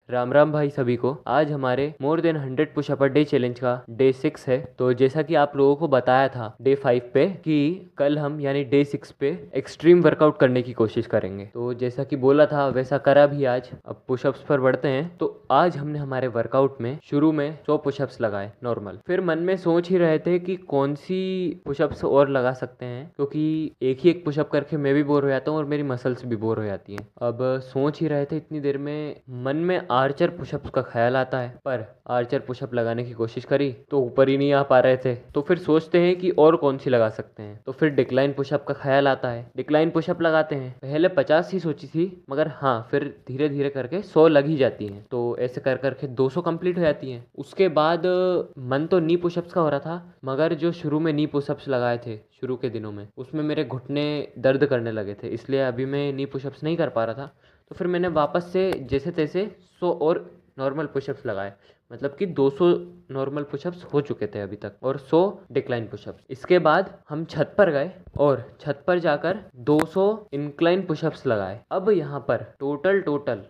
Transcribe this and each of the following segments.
राम राम भाई सभी को। आज हमारे more than 100 pushup day challenge का डे 6 है। तो जैसा कि आप लोगों को बताया था डे 5 पे कि कल हम यानी डे 6 पे एक्सट्रीम वर्कआउट करने की कोशिश करेंगे, तो जैसा कि बोला था वैसा करा भी आज। अब पुशअप्स पर बढ़ते हैं। तो आज हमने हमारे वर्कआउट में शुरू में 100 पुशअप्स लगाए नॉर्मल। फिर मन में सोच ही रहे थे कि कौन सी पुशअप्स और लगा सकते हैं, क्योंकि एक ही एक पुशअप करके मैं भी बोर हो जाता हूँ और मेरी मसल्स भी बोर हो जाती हैं। अब सोच ही रहे थे इतनी देर में मन में आर्चर पुशअप्स का ख्याल आता है, पर आर्चर पुशअप लगाने की कोशिश करी तो ऊपर ही नहीं आ पा रहे थे। तो फिर सोचते हैं कि और कौन सी लगा सकते हैं, तो फिर डिक्लाइन पुशअप का ख्याल आता है। डिक्लाइन पुशअप लगाते हैं। पहले 50 ही सोची थी, मगर हाँ फिर धीरे धीरे करके 100 लग ही जाती हैं। तो ऐसे कर करके 200 कंप्लीट हो जाती हैं। उसके बाद मन तो नी पुशअप्स का हो रहा था, मगर जो शुरू में नी पुशअप्स लगाए थे शुरू के दिनों में, उसमें मेरे घुटने दर्द करने लगे थे, इसलिए अभी मैं नी पुशअप्स नहीं कर पा रहा था। तो फिर मैंने वापस से जैसे तैसे 100 और नॉर्मल पुशअप्स लगाए। मतलब कि 200 नॉर्मल पुशअप्स हो चुके थे अभी तक और 100 डिक्लाइन पुशअप्स। इसके बाद हम छत पर गए और छत पर जाकर 200 इंक्लाइन पुशअप्स लगाए। अब यहाँ पर total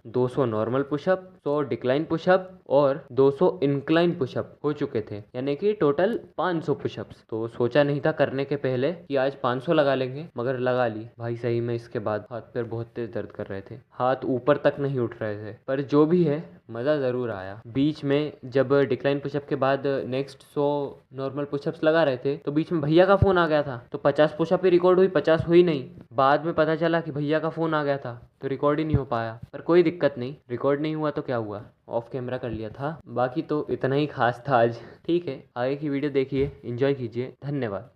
200 normal pushup, 100 decline pushup और 200 इंक्लाइन पुशअप हो चुके थे, यानी कि टोटल 500 पुशअप्स। तो सोचा नहीं था करने के पहले कि आज 500 लगा लेंगे, मगर लगा ली भाई सही में। इसके बाद हाथ पैर बहुत तेज दर्द कर रहे थे, हाथ ऊपर तक नहीं उठ रहे थे, पर जो भी है मज़ा ज़रूर आया। बीच में जब डिक्लाइन पुशअप के बाद नेक्स्ट 100 नॉर्मल पुशअप्स लगा रहे थे, तो बीच में भैया का फ़ोन आ गया था। तो 50 पुशअप ही रिकॉर्ड हुई, 50 हुई नहीं। बाद में पता चला कि भैया का फ़ोन आ गया था, तो रिकॉर्ड ही नहीं हो पाया। पर कोई दिक्कत नहीं, रिकॉर्ड नहीं हुआ तो क्या हुआ, ऑफ कैमरा कर लिया था। बाकी तो इतना ही खास था आज। ठीक है, आगे की वीडियो देखिए, एंजॉय कीजिए। धन्यवाद।